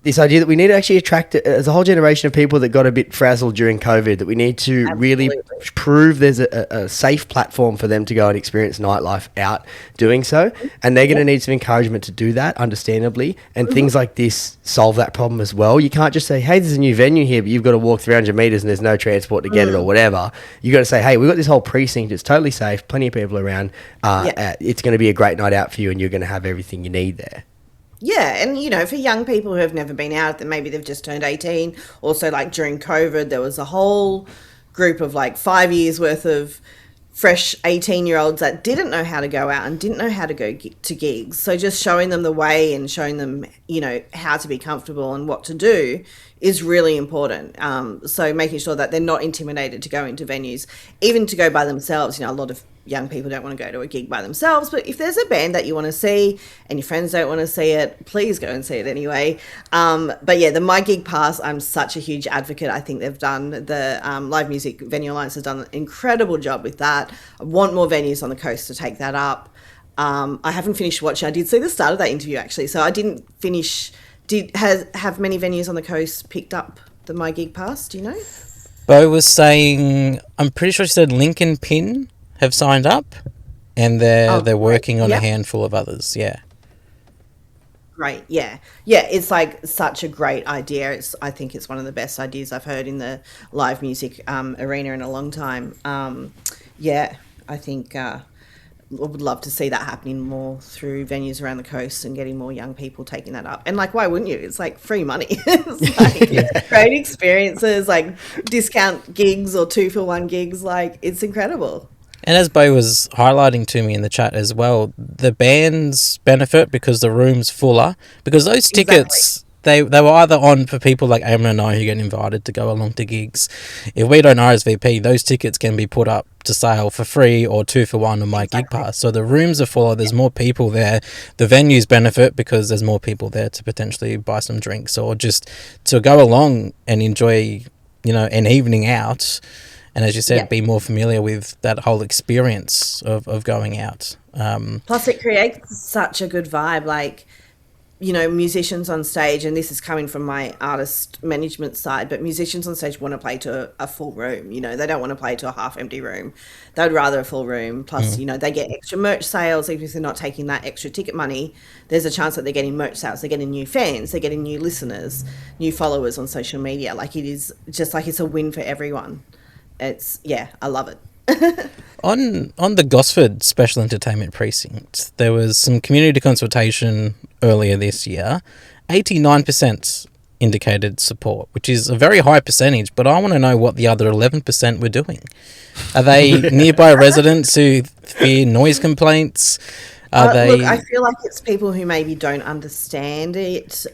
this idea that we need to actually attract as a whole generation of people that got a bit frazzled during COVID, that we need to really prove there's a safe platform for them to go and experience nightlife out doing so. And they're going to need some encouragement to do that, understandably. And things like this solve that problem as well. You can't just say, hey, there's a new venue here, but you've got to walk 300 metres and there's no transport to get it or whatever. You got to say, hey, we've got this whole precinct. It's totally safe. Plenty of people around. It's going to be a great night out for you, and you're going to have everything you need there. Yeah, and, you know, for young people who have never been out, that maybe they've just turned 18. Also, like during COVID, there was a whole group of like 5 years worth of fresh 18-year-olds that didn't know how to go out and didn't know how to go to gigs. So just showing them the way and showing them, you know, how to be comfortable and what to do is really important. So making sure that they're not intimidated to go into venues, even to go by themselves. You know, a lot of young people don't want to go to a gig by themselves, but if there's a band that you want to see and your friends don't want to see it, please go and see it anyway. But yeah, the My Gig Pass, I'm such a huge advocate. I think they've done, the Live Music Venue Alliance has done an incredible job with that. I want more venues on the coast to take that up. I haven't finished watching. I did see the start of that interview actually, so I didn't finish. Have many venues on the coast picked up the My Gig Pass? Do you know? Bo was saying, I'm pretty sure she said Lincoln Pin have signed up, and they're working on a handful of others. Yeah. Great. Yeah. It's like such a great idea. I think it's one of the best ideas I've heard in the live music arena in a long time. I think I would love to see that happening more through venues around the coast and getting more young people taking that up. And like, why wouldn't you? It's like free money. It's like great experiences, like discount gigs or 2-for-1 gigs. Like, it's incredible. And as Bo was highlighting to me in the chat as well, the bands benefit because the room's fuller. Because those tickets, they were either on for people like Eamon and I who get invited to go along to gigs. If we don't RSVP, those tickets can be put up to sale for free or 2-for-1 on My Gig Pass. So the rooms are fuller, there's more people there. The venues benefit because there's more people there to potentially buy some drinks or just to go along and enjoy, you know, an evening out. And as you said, be more familiar with that whole experience of going out. Plus, it creates such a good vibe. Like, musicians on stage, and this is coming from my artist management side, but musicians on stage want to play to a full room. They don't want to play to a half empty room. They'd rather a full room. Plus, they get extra merch sales. Even if they're not taking that extra ticket money, there's a chance that they're getting merch sales. They're getting new fans. They're getting new listeners, new followers on social media. Like, it is just like it's a win for everyone. I love it. On the Gosford Special Entertainment Precinct, there was some community consultation earlier this year. 89% indicated support, which is a very high percentage, but I want to know what the other 11% were doing. Are they nearby residents who fear noise complaints? Look, I feel like it's people who maybe don't understand it.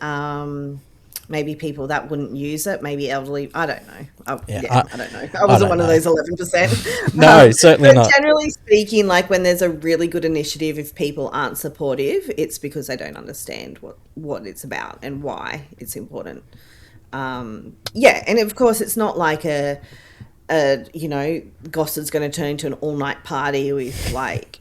Maybe people that wouldn't use it, maybe elderly. I don't know. I don't know. I wasn't one of those 11%. No, certainly not. Generally speaking, like, when there's a really good initiative, if people aren't supportive, it's because they don't understand what it's about and why it's important. And of course, it's not like Gosford's going to turn into an all-night party with, like,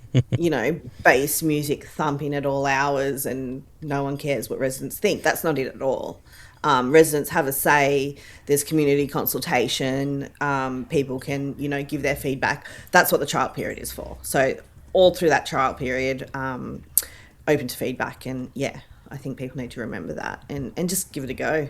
bass music thumping at all hours and no one cares what residents think. That's not it at all. Residents have a say. There's community consultation. People can, give their feedback. That's what the trial period is for. So all through that trial period, open to feedback. And I think people need to remember that and just give it a go.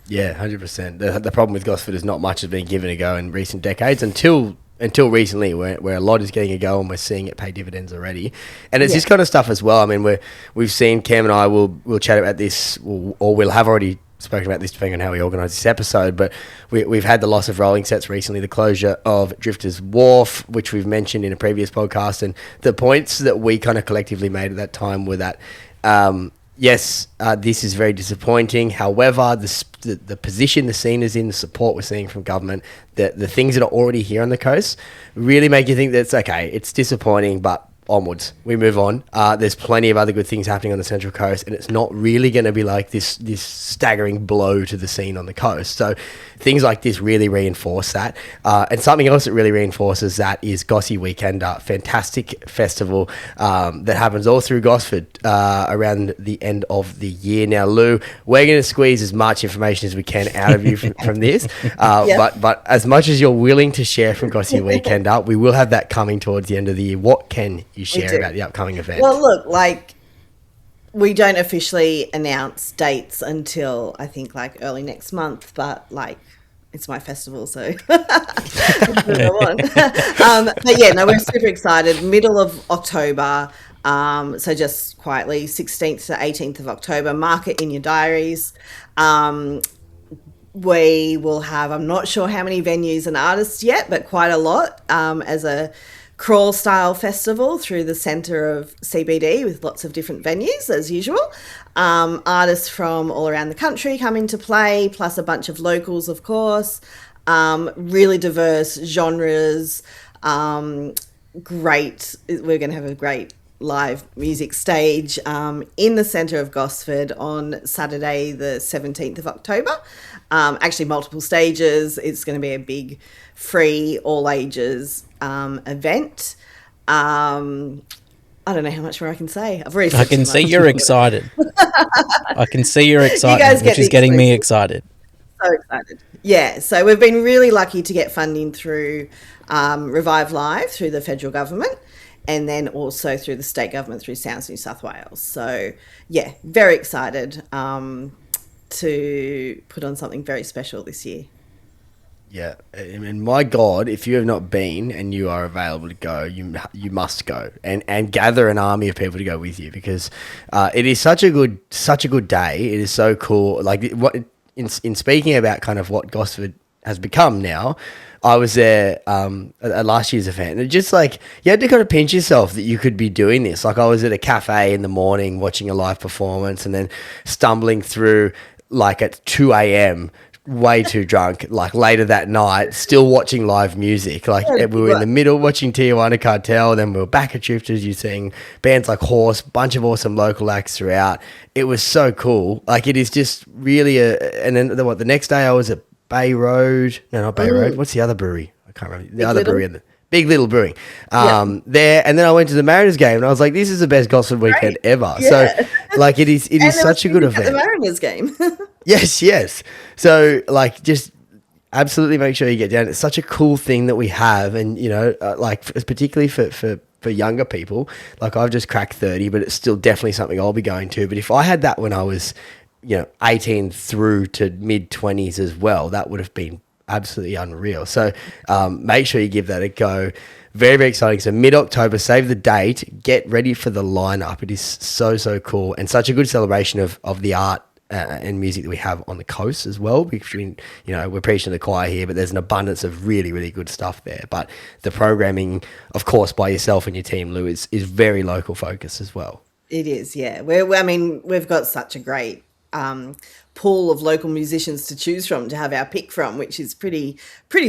Yeah, 100%. The problem with Gosford is not much has been given a go in recent decades until recently, where a lot is getting a go and we're seeing it pay dividends already. And it's this kind of stuff as well. I mean, we've seen, Cam and I will chat about this, or we'll have already spoken about this depending on how we organise this episode, but we've had the loss of rolling sets recently, the closure of Drifters Wharf, which we've mentioned in a previous podcast, and the points that we kind of collectively made at that time were that this is very disappointing. However, the position the scene is in, the support we're seeing from government, the things that are already here on the coast really make you think that it's okay, it's disappointing, but onwards, we move on. There's plenty of other good things happening on the Central Coast, and it's not really going to be like this staggering blow to the scene on the coast. So things like this really reinforce that. And something else that really reinforces that is Gossy Weekender, fantastic festival that happens all through Gosford around the end of the year. Now, Lou, we're going to squeeze as much information as we can out of you from this. But as much as you're willing to share from Gossy Weekender, we will have that coming towards the end of the year. What can you share about the upcoming event? Well, look, like, we don't officially announce dates until I think like early next month, but like, it's my festival, so but we're super excited. Middle of October, so just quietly, 16th to 18th of October. Mark it in your diaries. We will have, I'm not sure how many venues and artists yet, but quite a lot, as a crawl style festival through the centre of CBD with lots of different venues as usual. Artists from all around the country come into play, plus a bunch of locals, of course. Really diverse genres. Great. We're going to have a great live music stage in the centre of Gosford on Saturday the 17th of October. Actually multiple stages. It's going to be a big free all ages event. I don't know how much more I can say. I can see you're excited. I can see you're excited, which is getting me excited. So excited. Yeah, so we've been really lucky to get funding through Revive Live through the federal government, and then also through the state government through Sounds New South Wales. So yeah, very excited to put on something very special this year. Yeah, I mean, my God, if you have not been and you are available to go, you must go and gather an army of people to go with you, because it is such a good day. It is so cool. Like, what in speaking about kind of what Gosford has become now, I was there at last year's event, and it just like, you had to kind of pinch yourself that you could be doing this. Like, I was at a cafe in the morning watching a live performance, and then stumbling through like at 2 a.m. way too drunk, like later that night, still watching live music. Like, we were in the middle watching Tijuana Cartel, then we were back at Drifters. You're seeing bands like Horse, bunch of awesome local acts throughout. It was so cool. Like, it is just really and then the next day I was at Bay Road. No, not Bay Road. What's the other brewery? I can't remember. The other brewery in the Big Little Brewing there, and then I went to the Mariners game, and I was like, this is the best Gosford weekend ever. Yeah. Like it is And there such a was good music at event. the Mariners game. Yes. So like just absolutely make sure you get down. It's such a cool thing that we have, and like particularly for younger people. Like I've just cracked 30, but it's still definitely something I'll be going to. But if I had that when I was 18 through to mid 20s as well, that would have been absolutely unreal. So make sure you give that a go. Very, very exciting. So mid-October, save the date, get ready for the lineup. It is so cool, and such a good celebration of the art and music that we have on the coast as well. Between, we're preaching to the choir here, but there's an abundance of really, really good stuff there. But the programming, of course, by yourself and your team, Lou, is very local focus as well. It is, yeah. We've got such a great pool of local musicians to choose from, to have our pick from, which is pretty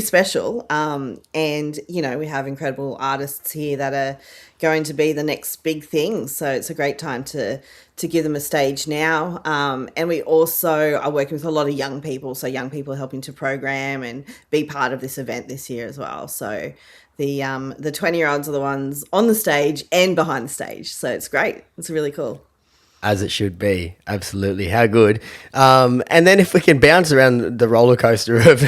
special. And we have incredible artists here that are going to be the next big thing. So it's a great time to give them a stage now. And we also are working with a lot of young people. So young people are helping to program and be part of this event this year as well. So the 20-year-olds are the ones on the stage and behind the stage. So it's great. It's really cool. As it should be. Absolutely. How good. And then if we can bounce around the roller coaster of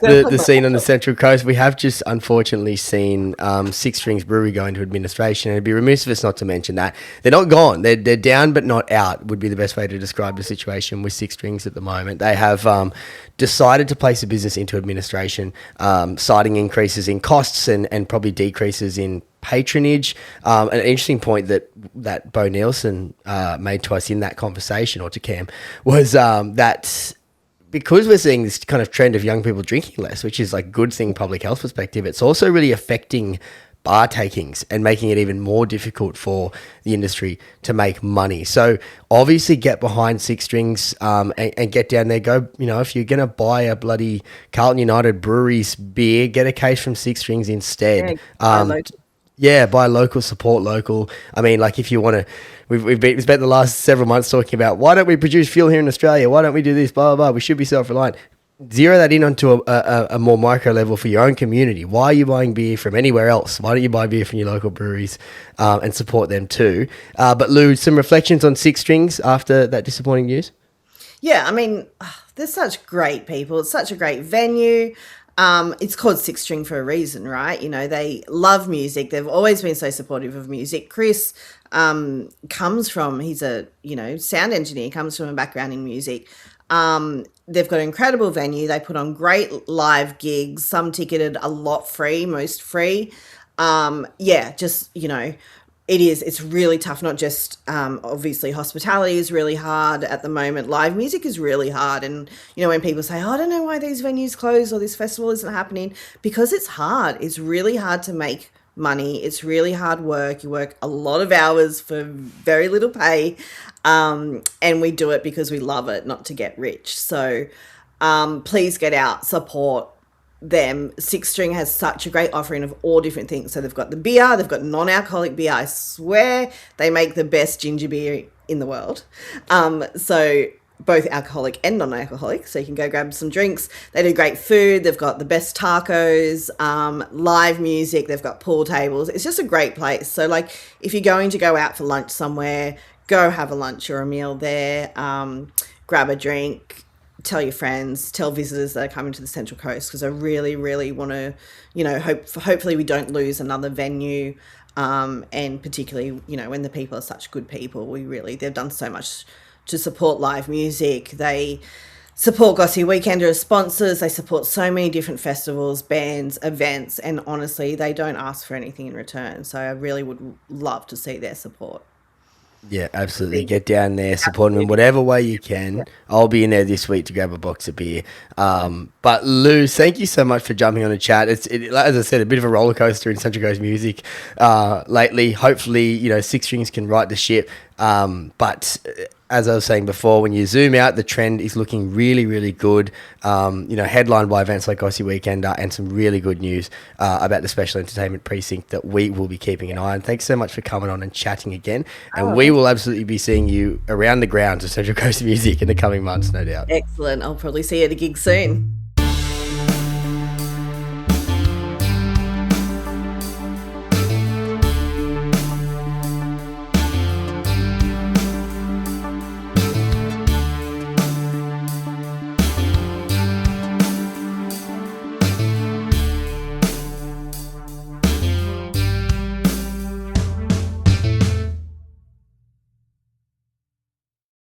the scene on the Central Coast, we have just unfortunately seen Six Strings Brewery go into administration. And it'd be remiss of us not to mention that. They're not gone. They're down but not out would be the best way to describe the situation with Six Strings at the moment. They have decided to place the business into administration, citing increases in costs and probably decreases in patronage. An interesting point that Bo Nielsen made to us in that conversation, or to Cam, was that because we're seeing this kind of trend of young people drinking less, which is like a good thing public health perspective, it's also really affecting bar takings and making it even more difficult for the industry to make money. So obviously get behind Six Strings and get down there. Go, if you're going to buy a bloody Carlton United Breweries beer, get a case from Six Strings instead. Buy local, support local. I mean, like if you want to, we've spent the last several months talking about why don't we produce fuel here in Australia? Why don't we do this? Blah, blah, blah. We should be self-reliant. Zero that in onto a more micro level for your own community. Why are you buying beer from anywhere else? Why don't you buy beer from your local breweries and support them too? But Lou, some reflections on Six Strings after that disappointing news? Yeah, I mean, they're such great people. It's such a great venue. It's called Six String for a reason, right? They love music. They've always been so supportive of music. Chris comes from, he's a, sound engineer, comes from a background in music. They've got an incredible venue. They put on great live gigs, some ticketed, a lot free, most free. It's really tough. Not just, obviously hospitality is really hard at the moment. Live music is really hard. And, when people say, I don't know why these venues close or this festival isn't happening, because it's hard. It's really hard to make money. It's really hard work. You work a lot of hours for very little pay. And we do it because we love it, not to get rich. So, please get out, support them. Six String has such a great offering of all different things. So they've got the beer, they've got non-alcoholic beer. I swear they make the best ginger beer in the world. So both alcoholic and non-alcoholic. So you can go grab some drinks. They do great food. They've got the best tacos, live music. They've got pool tables. It's just a great place. So like if you're going to go out for lunch somewhere, go have a lunch or a meal there, grab a drink, tell your friends, tell visitors that are coming to the Central Coast, because I really, really want to, hopefully we don't lose another venue. And particularly, when the people are such good people, they've done so much to support live music. They support Gossy Weekender as sponsors. They support so many different festivals, bands, events, and honestly, they don't ask for anything in return. So I really would love to see their support. Yeah, absolutely. Get down there, support them in whatever way you can. I'll be in there this week to grab a box of beer. But Lou, thank you so much for jumping on a chat. It's as I said, a bit of a roller coaster in Central Coast music lately. Hopefully, Six Strings can right the ship. But as I was saying before, when you zoom out, the trend is looking really, really good. Headlined by events like Gossy Weekender, and some really good news about the Special Entertainment Precinct that we will be keeping an eye on. Thanks so much for coming on and chatting again. And we will absolutely be seeing you around the grounds of Central Coast music in the coming months, no doubt. Excellent. I'll probably see you at a gig soon.